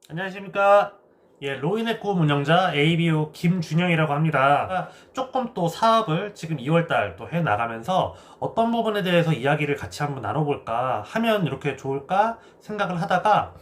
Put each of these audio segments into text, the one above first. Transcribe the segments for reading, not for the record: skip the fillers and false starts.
안녕하십니까. 로이네꿈 운영자 ABO 김준영이라고 합니다. 조금 또 사업을 지금 2월달 또 해나가면서 어떤 부분에 대해서 이야기를 같이 한번 나눠볼까 하면 이렇게 좋을까 생각을 하다가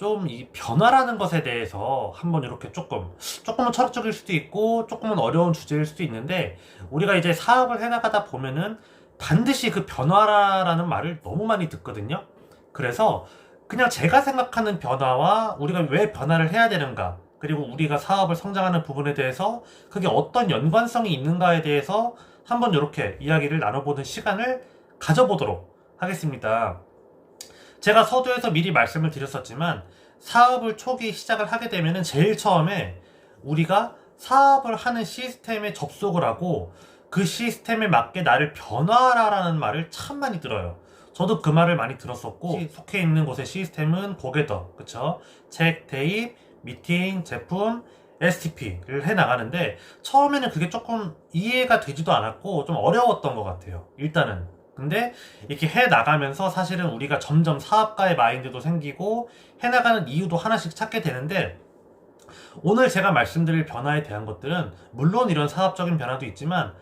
좀 이 변화라는 것에 대해서 한번 이렇게 조금은 철학적일 수도 있고 조금은 어려운 주제일 수도 있는데, 우리가 이제 사업을 해나가다 보면은 반드시 그 변화라는 말을 너무 많이 듣거든요. 그래서 그냥 제가 생각하는 변화와 우리가 왜 변화를 해야 되는가, 그리고 우리가 사업을 성장하는 부분에 대해서 그게 어떤 연관성이 있는가에 대해서 한번 이렇게 이야기를 나눠보는 시간을 가져보도록 하겠습니다. 제가 서두에서 미리 말씀을 드렸었지만, 사업을 초기 시작을 하게 되면은 제일 처음에 우리가 사업을 하는 시스템에 접속을 하고 그 시스템에 맞게 나를 변화하라라는 말을 참 많이 들어요. 저도 그 말을 많이 들었었고, 속해 있는 곳의 시스템은 고개더, 그쵸? 책, 대입, 미팅, 제품, STP를 해 나가는데, 처음에는 그게 조금 이해가 되지도 않았고 좀 어려웠던 것 같아요, 일단은. 근데 이렇게 해 나가면서 사실은 우리가 점점 사업가의 마인드도 생기고 해 나가는 이유도 하나씩 찾게 되는데, 오늘 제가 말씀드릴 변화에 대한 것들은 물론 이런 사업적인 변화도 있지만,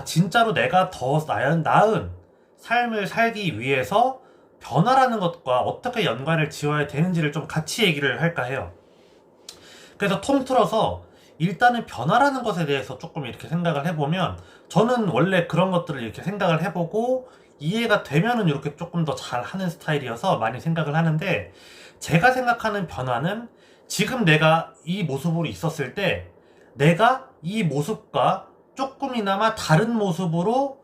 진짜로 내가 더 나은 삶을 살기 위해서 변화라는 것과 어떻게 연관을 지어야 되는지를 좀 같이 얘기를 할까 해요. 그래서 통틀어서 일단은 변화라는 것에 대해서 조금 이렇게 생각을 해보면, 저는 원래 그런 것들을 이렇게 생각을 해보고 이해가 되면은 이렇게 조금 더 잘하는 스타일이어서 많이 생각을 하는데, 제가 생각하는 변화는 지금 내가 이 모습으로 있었을 때 내가 이 모습과 조금이나마 다른 모습으로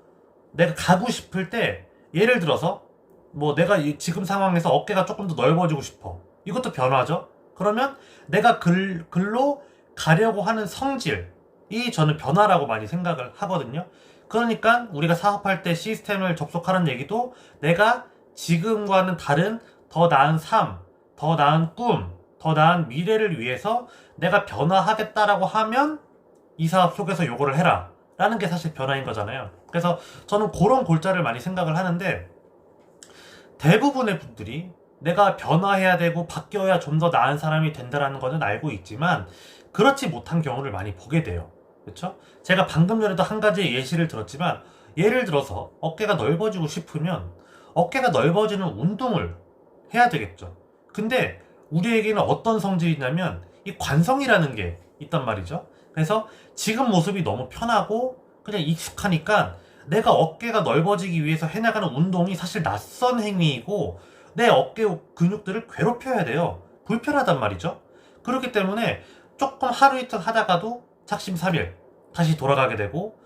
내가 가고 싶을 때, 예를 들어서 뭐 내가 지금 상황에서 어깨가 조금 더 넓어지고 싶어, 이것도 변화죠. 그러면 내가 글로 가려고 하는 성질이 저는 변화라고 많이 생각을 하거든요. 그러니까 우리가 사업할 때 시스템을 접속하는 얘기도 내가 지금과는 다른 더 나은 삶, 더 나은 꿈, 더 나은 미래를 위해서 내가 변화하겠다라고 하면 이 사업 속에서 요거를 해라 라는 게 사실 변화인 거잖아요. 그래서 저는 그런 골자를 많이 생각을 하는데, 대부분의 분들이 내가 변화해야 되고 바뀌어야 좀 더 나은 사람이 된다라는 거는 알고 있지만 그렇지 못한 경우를 많이 보게 돼요. 그렇죠? 제가 방금 전에도 한 가지 예시를 들었지만, 예를 들어서 어깨가 넓어지고 싶으면 어깨가 넓어지는 운동을 해야 되겠죠. 근데 우리에게는 어떤 성질이냐면 이 관성이라는 게 있단 말이죠. 그래서 지금 모습이 너무 편하고 그냥 익숙하니까 내가 어깨가 넓어지기 위해서 해나가는 운동이 사실 낯선 행위이고 내 어깨 근육들을 괴롭혀야 돼요. 불편하단 말이죠. 그렇기 때문에 조금 하루 이틀 하다가도 작심삼일 다시 돌아가게 되고,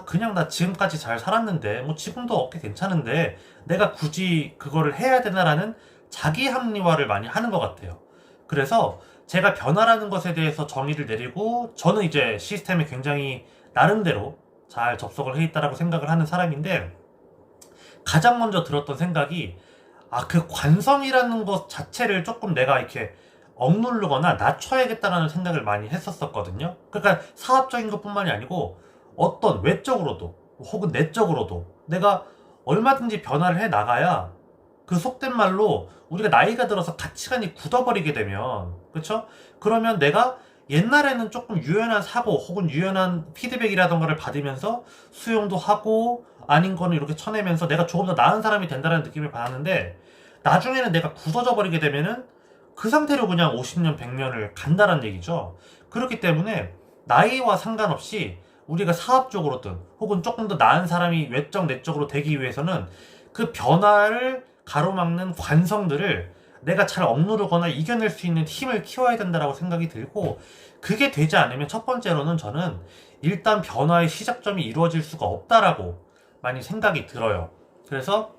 그냥 나 지금까지 잘 살았는데 뭐 지금도 어깨 괜찮은데 내가 굳이 그거를 해야 되나라는 자기 합리화를 많이 하는 것 같아요. 그래서 제가 변화라는 것에 대해서 정의를 내리고, 저는 이제 시스템에 굉장히 나름대로 잘 접속을 해 있다라고 생각을 하는 사람인데, 가장 먼저 들었던 생각이, 그 관성이라는 것 자체를 조금 내가 이렇게 억누르거나 낮춰야겠다라는 생각을 많이 했었거든요. 그러니까 사업적인 것뿐만이 아니고 어떤 외적으로도 혹은 내적으로도 내가 얼마든지 변화를 해 나가야, 그 속된 말로 우리가 나이가 들어서 가치관이 굳어버리게 되면, 그쵸? 그러면 내가 옛날에는 조금 유연한 사고 혹은 유연한 피드백이라던가를 받으면서 수용도 하고 아닌 거는 이렇게 쳐내면서 내가 조금 더 나은 사람이 된다는 느낌을 받았는데, 나중에는 내가 굳어져 버리게 되면은 그 상태로 그냥 50년 100년을 간다는 얘기죠. 그렇기 때문에 나이와 상관없이 우리가 사업적으로든 혹은 조금 더 나은 사람이 외적 내적으로 되기 위해서는 그 변화를 가로막는 관성들을 내가 잘 억누르거나 이겨낼 수 있는 힘을 키워야 된다라고 생각이 들고, 그게 되지 않으면 첫 번째로는 저는 일단 변화의 시작점이 이루어질 수가 없다라고 많이 생각이 들어요. 그래서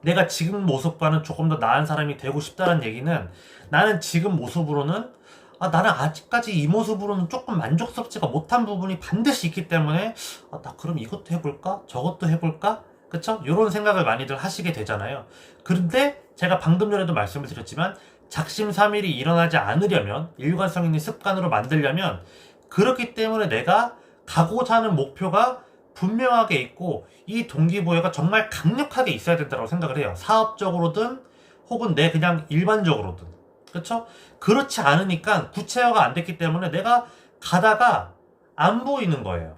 내가 지금 모습과는 조금 더 나은 사람이 되고 싶다는 얘기는, 나는 지금 모습으로는 나는 아직까지 이 모습으로는 조금 만족스럽지가 못한 부분이 반드시 있기 때문에 나 그럼 이것도 해볼까? 저것도 해볼까? 그쵸? 이런 생각을 많이들 하시게 되잖아요. 그런데 제가 방금 전에도 말씀을 드렸지만, 작심삼일이 일어나지 않으려면, 일관성 있는 습관으로 만들려면, 그렇기 때문에 내가 가고자 하는 목표가 분명하게 있고 이 동기부여가 정말 강력하게 있어야 된다고 생각을 해요. 사업적으로든 혹은 내 그냥 일반적으로든. 그쵸? 그렇지 않으니까 구체화가 안 됐기 때문에 내가 가다가 안 보이는 거예요.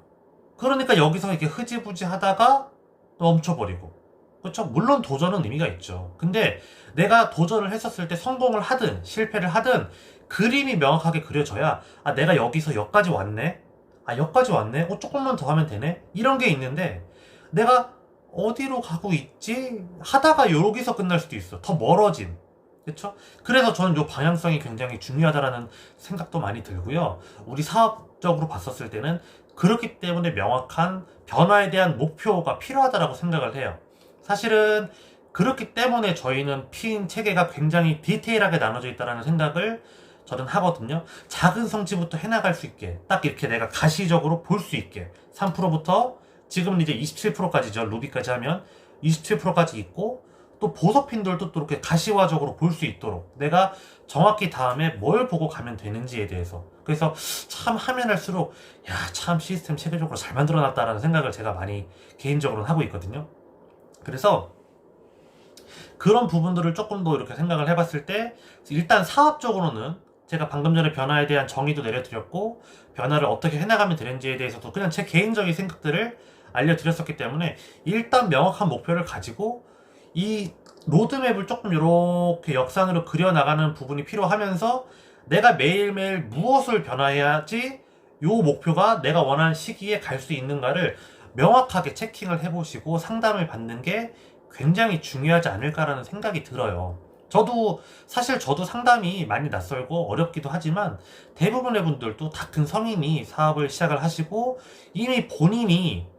그러니까 여기서 이렇게 흐지부지 하다가 멈춰버리고. 그렇죠? 물론 도전은 의미가 있죠. 근데 내가 도전을 했었을 때 성공을 하든 실패를 하든 그림이 명확하게 그려져야 아 내가 여기서 여기까지 왔네. 아 여기까지 왔네. 조금만 더 하면 되네. 이런 게 있는데 내가 어디로 가고 있지? 하다가 여기서 끝날 수도 있어. 더 멀어진. 그렇죠? 그래서 저는 이 방향성이 굉장히 중요하다라는 생각도 많이 들고요. 우리 사업적으로 봤었을 때는 그렇기 때문에 명확한 변화에 대한 목표가 필요하다라고 생각을 해요. 사실은 그렇기 때문에 저희는 핀 체계가 굉장히 디테일하게 나눠져 있다는 생각을 저는 하거든요. 작은 성취부터 해나갈 수 있게 딱 이렇게 내가 가시적으로 볼 수 있게 3%부터 지금은 이제 27%까지죠. 루비까지 하면 27%까지 있고 또 보석핀들도 또 이렇게 가시화적으로 볼 수 있도록 내가 정확히 다음에 뭘 보고 가면 되는지에 대해서 그래서 참 하면 할수록 야 참 시스템 체계적으로 잘 만들어놨다라는 생각을 제가 많이 개인적으로는 하고 있거든요. 그래서 그런 부분들을 조금 더 이렇게 생각을 해봤을 때 일단 사업적으로는 제가 방금 전에 변화에 대한 정의도 내려드렸고 변화를 어떻게 해나가면 되는지에 대해서도 그냥 제 개인적인 생각들을 알려드렸었기 때문에 일단 명확한 목표를 가지고 이 로드맵을 조금 이렇게 역산으로 그려나가는 부분이 필요하면서 내가 매일매일 무엇을 변화해야지 이 목표가 내가 원하는 시기에 갈 수 있는가를 명확하게 체킹을 해보시고 상담을 받는 게 굉장히 중요하지 않을까라는 생각이 들어요. 저도 상담이 많이 낯설고 어렵기도 하지만 대부분의 분들도 다 큰 성인이 사업을 시작을 하시고 이미 본인이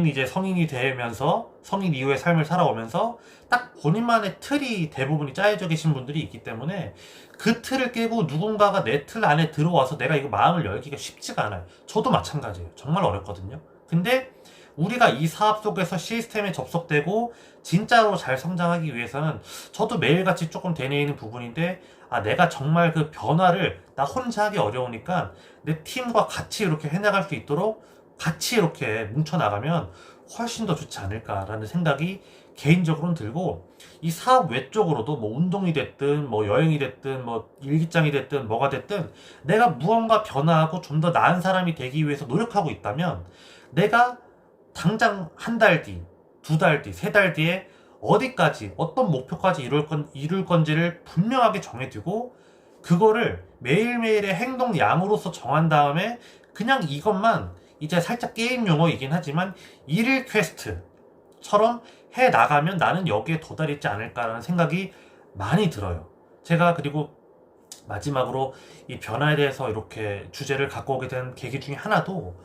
이제 성인이 되면서 성인 이후의 삶을 살아오면서 딱 본인만의 틀이 대부분이 짜여져 계신 분들이 있기 때문에 그 틀을 깨고 누군가가 내 틀 안에 들어와서 내가 이거 마음을 열기가 쉽지가 않아요. 저도 마찬가지예요. 정말 어렵거든요. 근데 우리가 이 사업 속에서 시스템에 접속되고 진짜로 잘 성장하기 위해서는 저도 매일같이 조금 되뇌이는 부분인데 내가 정말 그 변화를 나 혼자 하기 어려우니까 내 팀과 같이 이렇게 해나갈 수 있도록 같이 이렇게 뭉쳐나가면 훨씬 더 좋지 않을까라는 생각이 개인적으로는 들고 이 사업 외적으로도 뭐 운동이 됐든 뭐 여행이 됐든 뭐 일기장이 됐든 뭐가 됐든 내가 무언가 변화하고 좀 더 나은 사람이 되기 위해서 노력하고 있다면 내가 당장 한 달 뒤, 두 달 뒤, 세 달 뒤에 어디까지, 어떤 목표까지 이룰 건지를 분명하게 정해두고 그거를 매일매일의 행동량으로서 정한 다음에 그냥 이것만 이제 살짝 게임 용어이긴 하지만 일일 퀘스트처럼 해 나가면 나는 여기에 도달했지 않을까라는 생각이 많이 들어요. 제가 그리고 마지막으로 이 변화에 대해서 이렇게 주제를 갖고 오게 된 계기 중에 하나도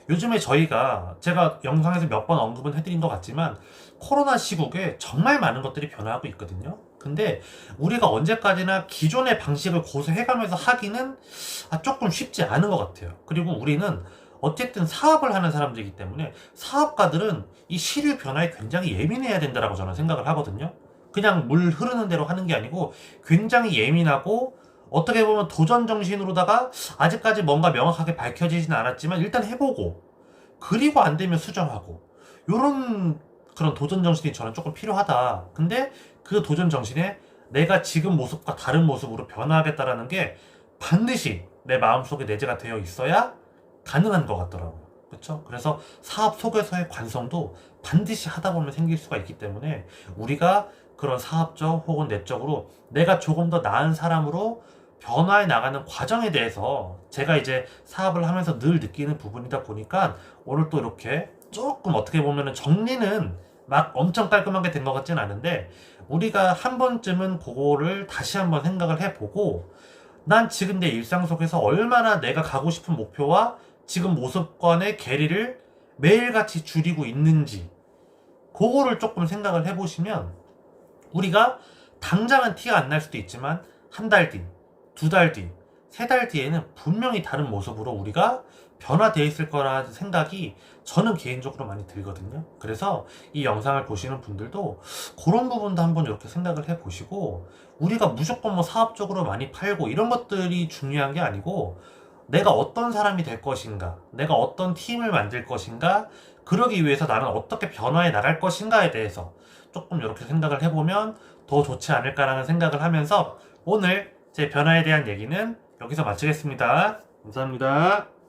요즘에 제가 영상에서 몇 번 언급은 해드린 것 같지만 코로나 시국에 정말 많은 것들이 변화하고 있거든요. 근데 우리가 언제까지나 기존의 방식을 고수해가면서 하기는 조금 쉽지 않은 것 같아요. 그리고 우리는 어쨌든 사업을 하는 사람들이기 때문에 사업가들은 이 시류 변화에 굉장히 예민해야 된다라고 저는 생각을 하거든요. 그냥 물 흐르는 대로 하는 게 아니고 굉장히 예민하고 어떻게 보면 도전 정신으로다가 아직까지 뭔가 명확하게 밝혀지진 않았지만 일단 해보고 그리고 안 되면 수정하고 요런 그런 도전 정신이 저는 조금 필요하다. 근데 그 도전 정신에 내가 지금 모습과 다른 모습으로 변화하겠다라는 게 반드시 내 마음속에 내재가 되어 있어야 가능한 것 같더라고요. 그렇죠? 그래서 사업 속에서의 관성도 반드시 하다 보면 생길 수가 있기 때문에 우리가 그런 사업적 혹은 내적으로 내가 조금 더 나은 사람으로 변화해 나가는 과정에 대해서 제가 이제 사업을 하면서 늘 느끼는 부분이다 보니까 오늘 또 이렇게 조금 어떻게 보면은 정리는 막 엄청 깔끔하게 된 것 같진 않은데 우리가 한 번쯤은 그거를 다시 한번 생각을 해보고 난 지금 내 일상 속에서 얼마나 내가 가고 싶은 목표와 지금 모습과의 괴리를 매일같이 줄이고 있는지 그거를 조금 생각을 해보시면 우리가 당장은 티가 안 날 수도 있지만 한 달 뒤, 두 달 뒤, 세 달 뒤에는 분명히 다른 모습으로 우리가 변화되어 있을 거라는 생각이 저는 개인적으로 많이 들거든요. 그래서 이 영상을 보시는 분들도 그런 부분도 한번 이렇게 생각을 해보시고 우리가 무조건 뭐 사업적으로 많이 팔고 이런 것들이 중요한 게 아니고 내가 어떤 사람이 될 것인가, 내가 어떤 팀을 만들 것인가, 그러기 위해서 나는 어떻게 변화해 나갈 것인가에 대해서 조금 이렇게 생각을 해보면 더 좋지 않을까라는 생각을 하면서 오늘 제 변화에 대한 얘기는 여기서 마치겠습니다. 감사합니다.